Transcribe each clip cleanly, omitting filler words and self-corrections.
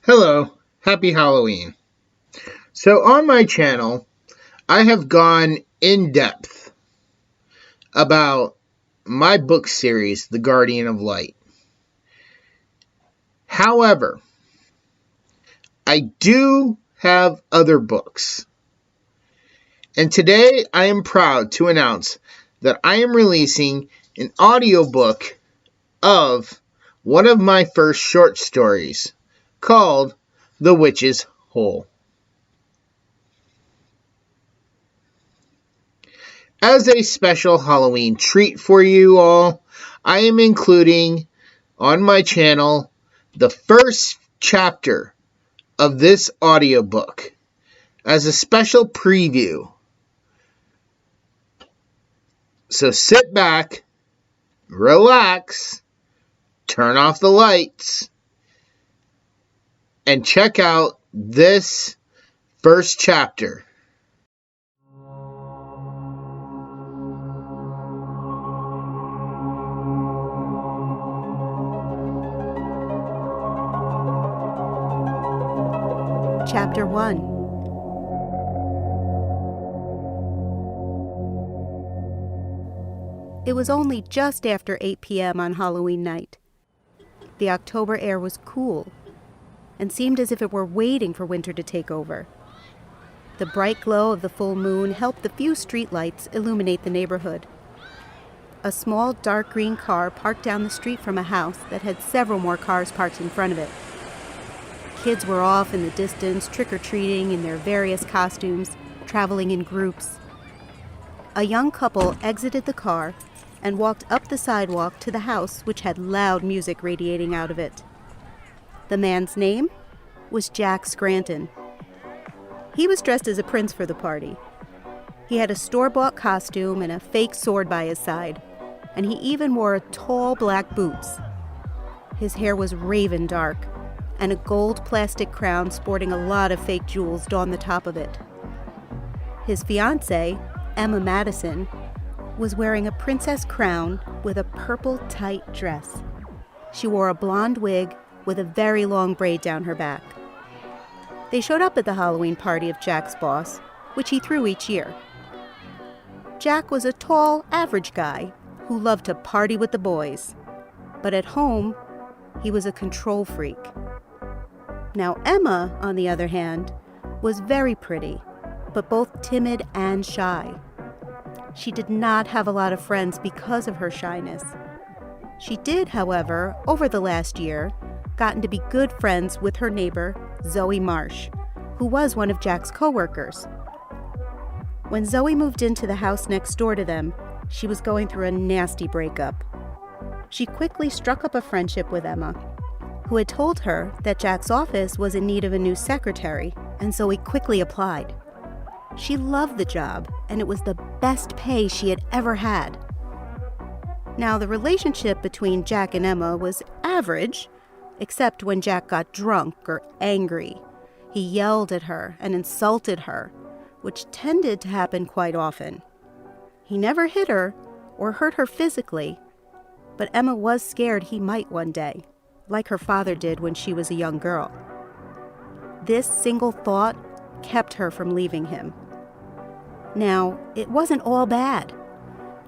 Hello, happy Halloween. So on my channel, I have gone in depth about my book series, The Guardian of Light. However, I do have other books. And today I am proud to announce that I am releasing an audiobook of one of my first short stories called The Witch's Hole. As a special Halloween treat for you all, I am including on my channel the first chapter of this audiobook as a special preview. So sit back, relax, turn off the lights, and check out this first chapter. Chapter 1. It was only just after 8 p.m. on Halloween night. The October air was cool and seemed as if it were waiting for winter to take over. The bright glow of the full moon helped the few streetlights illuminate the neighborhood. A small dark green car parked down the street from a house that had several more cars parked in front of it. Kids were off in the distance, trick-or-treating in their various costumes, traveling in groups. A young couple exited the car and walked up the sidewalk to the house, which had loud music radiating out of it. The man's name was Jack Scranton. He was dressed as a prince for the party. He had a store-bought costume and a fake sword by his side, and he even wore tall black boots. His hair was raven dark, and a gold plastic crown sporting a lot of fake jewels donned the top of it. His fiancée, Emma Madison, was wearing a princess crown with a purple tight dress. She wore a blonde wig with a very long braid down her back. They showed up at the Halloween party of Jack's boss, which he threw each year. Jack was a tall, average guy who loved to party with the boys, but at home, he was a control freak. Now Emma, on the other hand, was very pretty, but both timid and shy. She did not have a lot of friends because of her shyness. She did, however, over the last year, gotten to be good friends with her neighbor, Zoe Marsh, who was one of Jack's co-workers. When Zoe moved into the house next door to them, she was going through a nasty breakup. She quickly struck up a friendship with Emma, who had told her that Jack's office was in need of a new secretary, and Zoe quickly applied. She loved the job, and it was the best pay she had ever had. Now, the relationship between Jack and Emma was average, except when Jack got drunk or angry. He yelled at her and insulted her, which tended to happen quite often. He never hit her or hurt her physically, but Emma was scared he might one day, like her father did when she was a young girl. This single thought kept her from leaving him. Now, it wasn't all bad.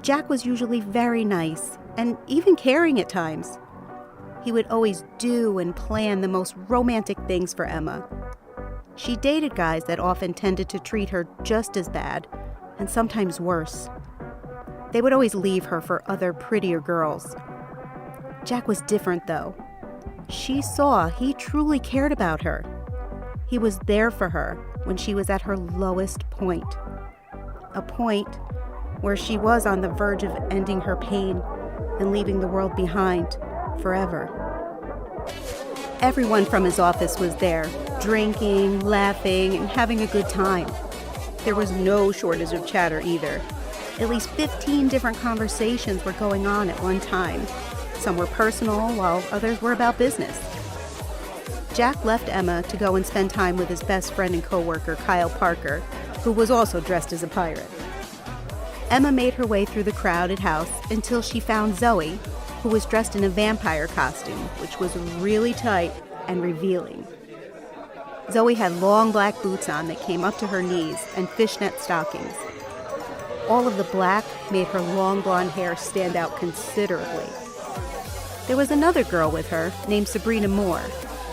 Jack was usually very nice and even caring at times. He would always do and plan the most romantic things for Emma. She dated guys that often tended to treat her just as bad, and sometimes worse. They would always leave her for other prettier girls. Jack was different, though. She saw he truly cared about her. He was there for her when she was at her lowest point. A point where she was on the verge of ending her pain and leaving the world behind forever. Everyone from his office was there, drinking, laughing, and having a good time. There was no shortage of chatter either. At least 15 different conversations were going on at one time. Some were personal, while others were about business. Jack left Emma to go and spend time with his best friend and co-worker, Kyle Parker, who was also dressed as a pirate. Emma made her way through the crowded house until she found Zoe, who was dressed in a vampire costume, which was really tight and revealing. Zoe had long black boots on that came up to her knees and fishnet stockings. All of the black made her long blonde hair stand out considerably. There was another girl with her named Sabrina Moore,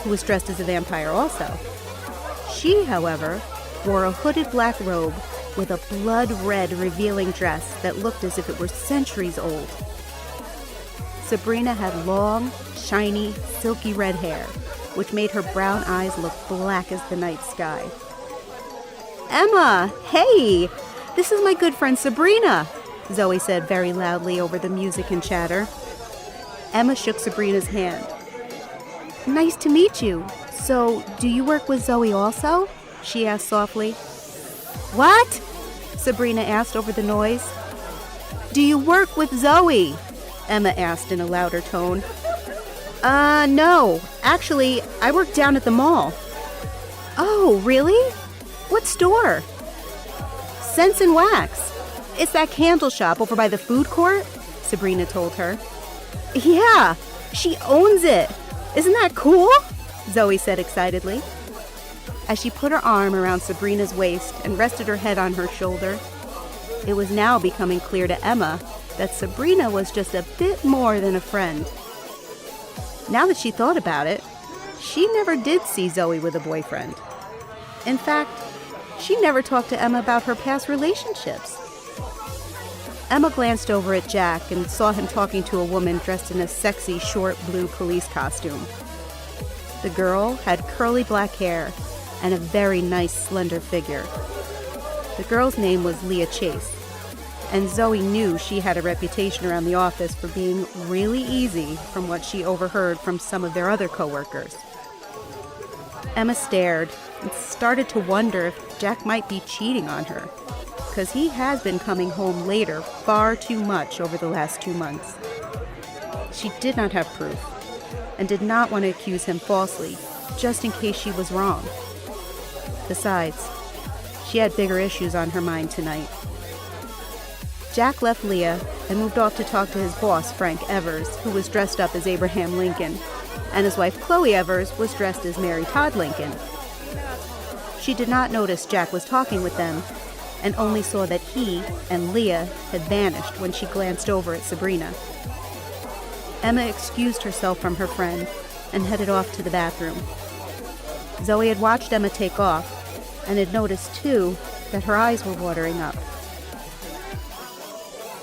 who was dressed as a vampire also. She, however, wore a hooded black robe with a blood-red revealing dress that looked as if it were centuries old. Sabrina had long, shiny, silky red hair, which made her brown eyes look black as the night sky. "Emma, hey! This is my good friend Sabrina," Zoe said very loudly over the music and chatter. Emma shook Sabrina's hand. "Nice to meet you. So, do you work with Zoe also?" she asked softly. "What?" Sabrina asked over the noise. "Do you work with Zoe?" Emma asked in a louder tone. No. Actually, I work down at the mall." "Oh, really? What store?" "Scents and Wax. It's that candle shop over by the food court," Sabrina told her. "Yeah, she owns it. Isn't that cool?" Zoe said excitedly. As she put her arm around Sabrina's waist and rested her head on her shoulder, it was now becoming clear to Emma that Sabrina was just a bit more than a friend. Now that she thought about it, she never did see Zoe with a boyfriend. In fact, she never talked to Emma about her past relationships. Emma glanced over at Jack and saw him talking to a woman dressed in a sexy short blue police costume. The girl had curly black hair and a very nice slender figure. The girl's name was Leah Chase, and Zoe knew she had a reputation around the office for being really easy from what she overheard from some of their other coworkers. Emma stared and started to wonder if Jack might be cheating on her, because he has been coming home later far too much over the last 2 months. She did not have proof and did not want to accuse him falsely, just in case she was wrong. Besides, she had bigger issues on her mind tonight. Jack left Leah and moved off to talk to his boss, Frank Evers, who was dressed up as Abraham Lincoln, and his wife, Chloe Evers, was dressed as Mary Todd Lincoln. She did not notice Jack was talking with them, and only saw that he and Leah had vanished when she glanced over at Sabrina. Emma excused herself from her friend and headed off to the bathroom. Zoe had watched Emma take off and had noticed, too, that her eyes were watering up.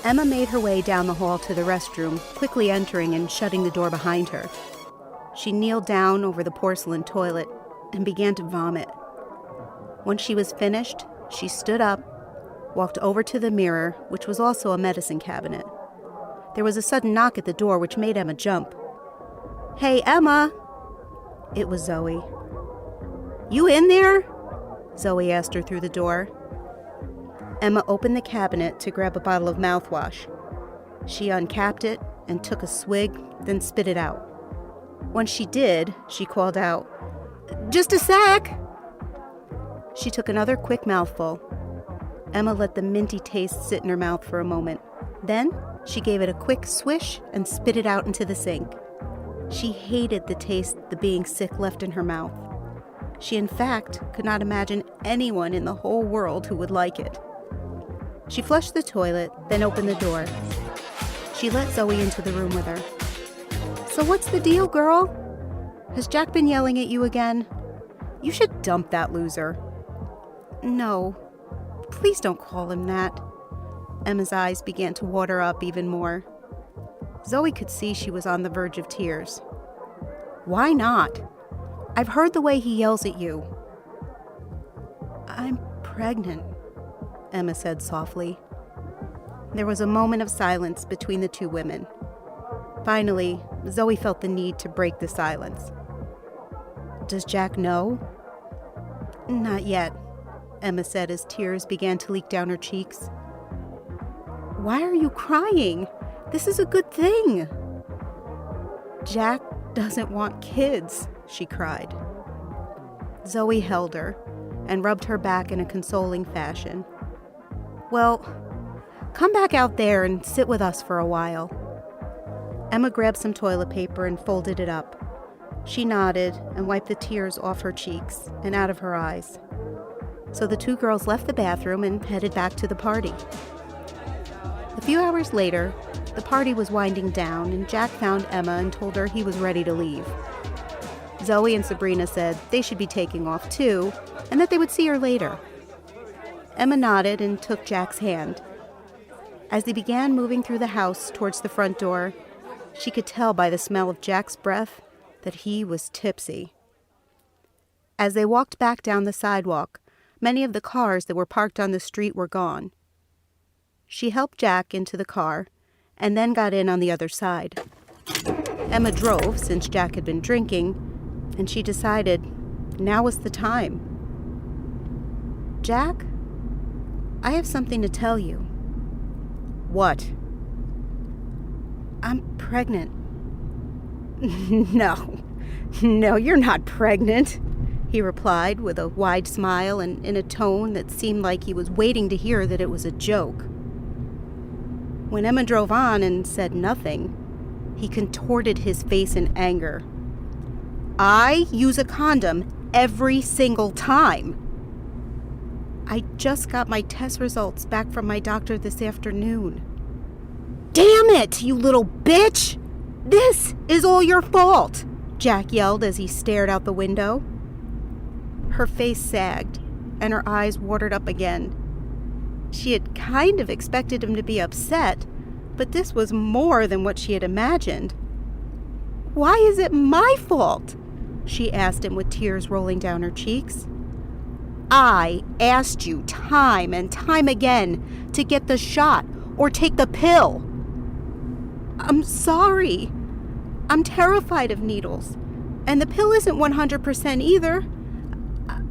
Emma made her way down the hall to the restroom, quickly entering and shutting the door behind her. She kneeled down over the porcelain toilet and began to vomit. When she was finished, she stood up, walked over to the mirror, which was also a medicine cabinet. There was a sudden knock at the door, which made Emma jump. "Hey, Emma!" It was Zoe. "You in there?" Zoe asked her through the door. Emma opened the cabinet to grab a bottle of mouthwash. She uncapped it and took a swig, then spit it out. When she did, she called out, "Just a sec!" She took another quick mouthful. Emma let the minty taste sit in her mouth for a moment. Then she gave it a quick swish and spit it out into the sink. She hated the taste the being sick left in her mouth. She, in fact, could not imagine anyone in the whole world who would like it. She flushed the toilet, then opened the door. She let Zoe into the room with her. "So what's the deal, girl? Has Jack been yelling at you again? You should dump that loser." "No, please don't call him that." Emma's eyes began to water up even more. Zoe could see she was on the verge of tears. "Why not? I've heard the way he yells at you." "I'm pregnant," Emma said softly. There was a moment of silence between the two women. Finally, Zoe felt the need to break the silence. "Does Jack know?" "Not yet," Emma said as tears began to leak down her cheeks. "Why are you crying? This is a good thing." "Jack doesn't want kids," she cried. Zoe held her and rubbed her back in a consoling fashion. "Well, come back out there and sit with us for a while." Emma grabbed some toilet paper and folded it up. She nodded and wiped the tears off her cheeks and out of her eyes. So the two girls left the bathroom and headed back to the party. A few hours later, the party was winding down and Jack found Emma and told her he was ready to leave. Zoe and Sabrina said they should be taking off too and that they would see her later. Emma nodded and took Jack's hand. As they began moving through the house towards the front door, she could tell by the smell of Jack's breath that he was tipsy. As they walked back down the sidewalk, many of the cars that were parked on the street were gone. She helped Jack into the car and then got in on the other side. Emma drove since Jack had been drinking, and she decided now was the time. "Jack, I have something to tell you." "What?" "I'm pregnant." No, you're not pregnant," he replied with a wide smile and in a tone that seemed like he was waiting to hear that it was a joke. When Emma drove on and said nothing, he contorted his face in anger. "I use a condom every single time." "I just got my test results back from my doctor this afternoon." "Damn it, you little bitch! This is all your fault!" Jack yelled as he stared out the window. Her face sagged, and her eyes watered up again. She had kind of expected him to be upset, but this was more than what she had imagined. "Why is it my fault?" she asked him with tears rolling down her cheeks. "I asked you time and time again to get the shot or take the pill." "I'm sorry. I'm terrified of needles, and the pill isn't 100% either.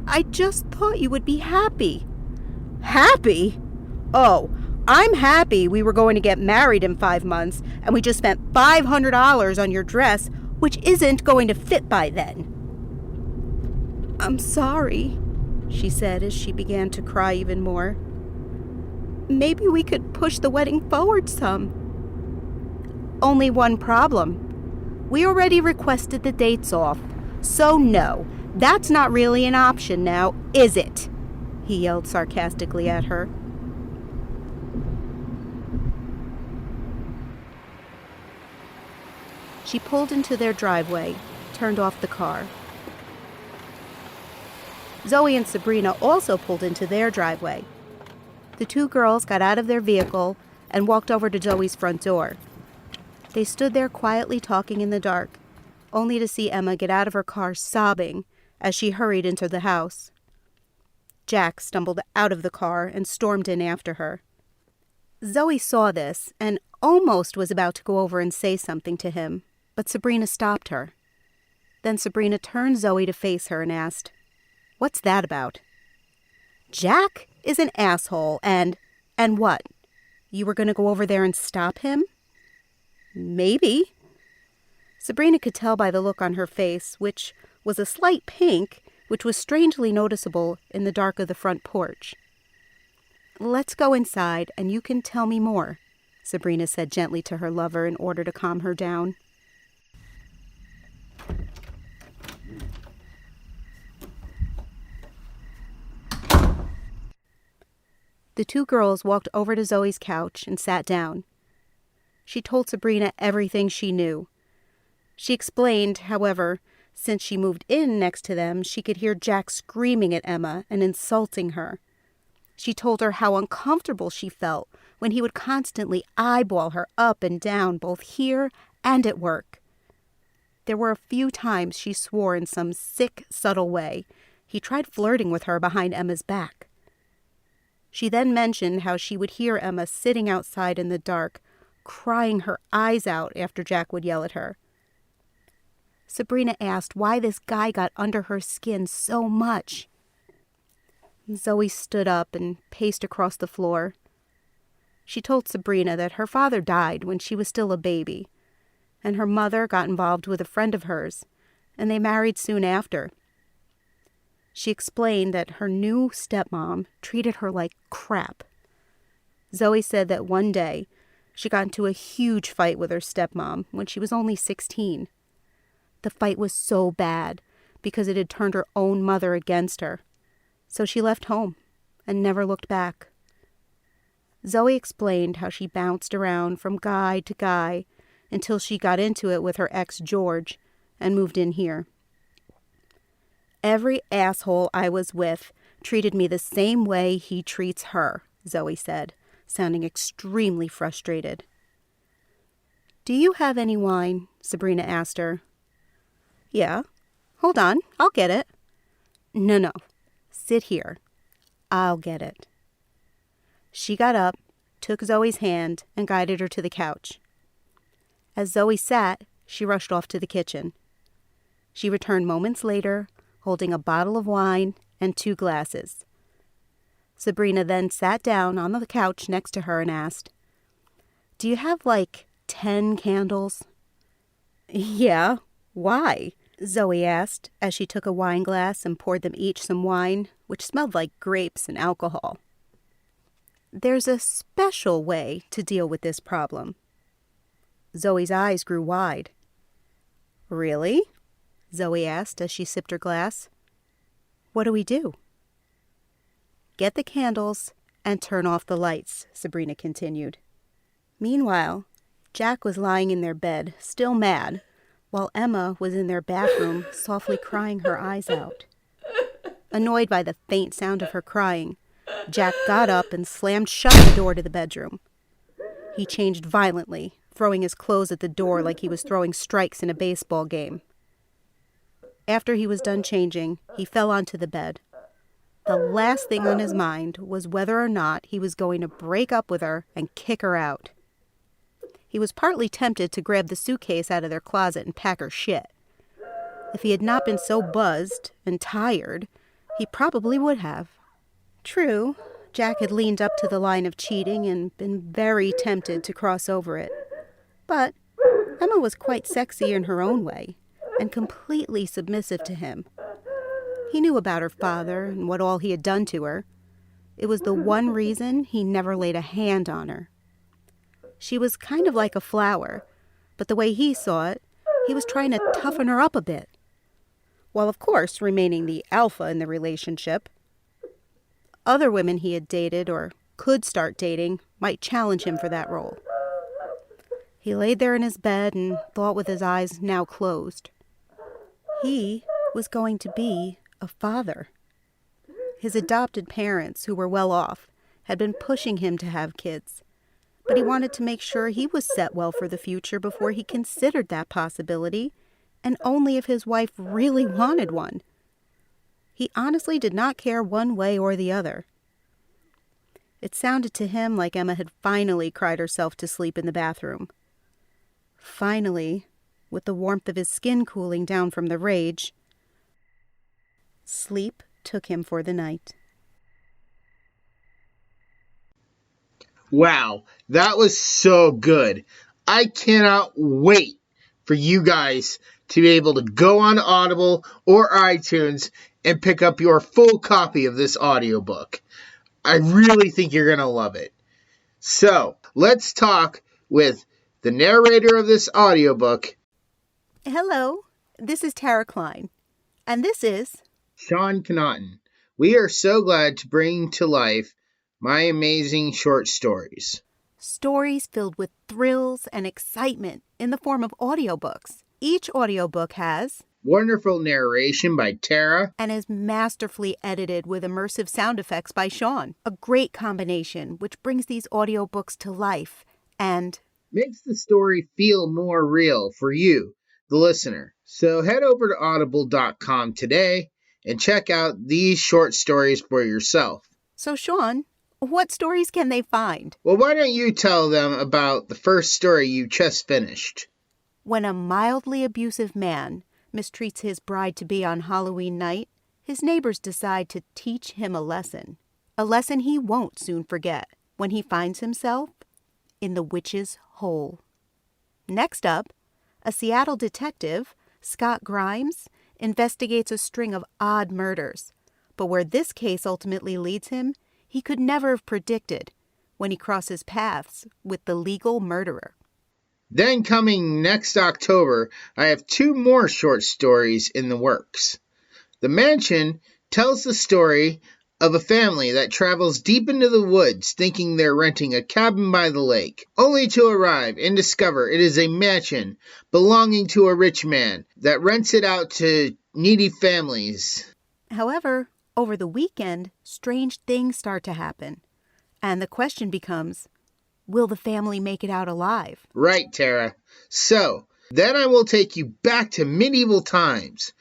I just thought you would be happy." "Happy? Oh, I'm happy we were going to get married in 5 months, and we just spent $500 on your dress, which isn't going to fit by then." "I'm sorry," she said as she began to cry even more. "Maybe we could push the wedding forward some." "Only one problem. We already requested the dates off, so no, that's not really an option now, is it?" he yelled sarcastically at her. She pulled into their driveway, turned off the car. Zoe and Sabrina also pulled into their driveway. The two girls got out of their vehicle and walked over to Zoe's front door. They stood there quietly talking in the dark, only to see Emma get out of her car sobbing as she hurried into the house. Jack stumbled out of the car and stormed in after her. Zoe saw this and almost was about to go over and say something to him, but Sabrina stopped her. Then Sabrina turned Zoe to face her and asked, "What's that about?" "Jack is an asshole and what? You were going to go over there and stop him?" "Maybe." Sabrina could tell by the look on her face, which was a slight pink, which was strangely noticeable in the dark of the front porch. "Let's go inside and you can tell me more," Sabrina said gently to her lover in order to calm her down. The two girls walked over to Zoe's couch and sat down. She told Sabrina everything she knew. She explained, however, since she moved in next to them, she could hear Jack screaming at Emma and insulting her. She told her how uncomfortable she felt when he would constantly eyeball her up and down, both here and at work. There were a few times she swore in some sick, subtle way he tried flirting with her behind Emma's back. She then mentioned how she would hear Emma sitting outside in the dark, crying her eyes out after Jack would yell at her. Sabrina asked why this guy got under her skin so much. Zoe stood up and paced across the floor. She told Sabrina that her father died when she was still a baby, and her mother got involved with a friend of hers, and they married soon after. She explained that her new stepmom treated her like crap. Zoe said that one day she got into a huge fight with her stepmom when she was only 16. The fight was so bad because it had turned her own mother against her. So she left home and never looked back. Zoe explained how she bounced around from guy to guy until she got into it with her ex George and moved in here. Every asshole I was with treated me the same way he treats her, Zoe said, sounding extremely frustrated. Do you have any wine? Sabrina asked her. Yeah. Hold on, I'll get it. No. Sit here. I'll get it. She got up, took Zoe's hand, and guided her to the couch. As Zoe sat, she rushed off to the kitchen. She returned moments later, holding a bottle of wine and 2 glasses. Sabrina then sat down on the couch next to her and asked, Do you have 10 candles? Yeah, why? Zoe asked as she took a wine glass and poured them each some wine, which smelled like grapes and alcohol. There's a special way to deal with this problem. Zoe's eyes grew wide. Really? Zoe asked as she sipped her glass. What do we do? Get the candles and turn off the lights, Sabrina continued. Meanwhile, Jack was lying in their bed, still mad, while Emma was in their bathroom, softly crying her eyes out. Annoyed by the faint sound of her crying, Jack got up and slammed shut the door to the bedroom. He changed violently, throwing his clothes at the door like he was throwing strikes in a baseball game. After he was done changing, he fell onto the bed. The last thing on his mind was whether or not he was going to break up with her and kick her out. He was partly tempted to grab the suitcase out of their closet and pack her shit. If he had not been so buzzed and tired, he probably would have. True, Jack had leaned up to the line of cheating and been very tempted to cross over it. But Emma was quite sexy in her own way and completely submissive to him. He knew about her father and what all he had done to her. It was the one reason he never laid a hand on her. She was kind of like a flower, but the way he saw it, he was trying to toughen her up a bit, while of course remaining the alpha in the relationship. Other women he had dated or could start dating might challenge him for that role. He laid there in his bed and thought with his eyes now closed. He was going to be a father. His adopted parents, who were well off, had been pushing him to have kids, but he wanted to make sure he was set well for the future before he considered that possibility, and only if his wife really wanted one. He honestly did not care one way or the other. It sounded to him like Emma had finally cried herself to sleep in the bathroom. Finally, with the warmth of his skin cooling down from the rage, sleep took him for the night. Wow, that was so good. I cannot wait for you guys to be able to go on Audible or iTunes and pick up your full copy of this audiobook. I really think you're going to love it. So, let's talk with the narrator of this audiobook. Hello, this is Tara Klein, and this is Shaun Connaughton. We are so glad to bring to life my amazing short stories. Stories filled with thrills and excitement in the form of audiobooks. Each audiobook has wonderful narration by Tara and is masterfully edited with immersive sound effects by Shaun. A great combination which brings these audiobooks to life and makes the story feel more real for you, the listener. So head over to audible.com today and check out these short stories for yourself. So Shaun, what stories can they find? Well, why don't you tell them about the first story you just finished? When a mildly abusive man mistreats his bride-to-be on Halloween night, his neighbors decide to teach him a lesson he won't soon forget when he finds himself in the witch's hole. Next up, a Seattle detective, Scott Grimes, investigates a string of odd murders, but where this case ultimately leads him, he could never have predicted when he crosses paths with the legal murderer. Then coming next October, I have 2 more short stories in the works. The Mansion tells the story of a family that travels deep into the woods thinking they're renting a cabin by the lake, only to arrive and discover it is a mansion belonging to a rich man that rents it out to needy families. However, over the weekend, strange things start to happen. And the question becomes, will the family make it out alive? Right, Tara. So, then I will take you back to medieval times,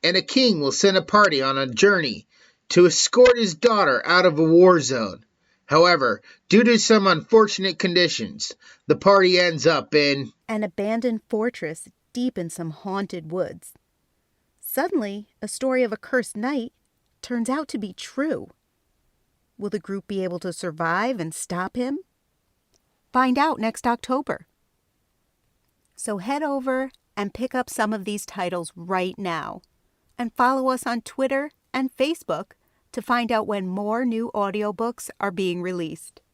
and a king will send a party on a journey to escort his daughter out of a war zone. However, due to some unfortunate conditions, the party ends up in an abandoned fortress deep in some haunted woods. Suddenly, a story of a cursed knight turns out to be true. Will the group be able to survive and stop him? Find out next October. So head over and pick up some of these titles right now. And follow us on Twitter and Facebook to find out when more new audiobooks are being released.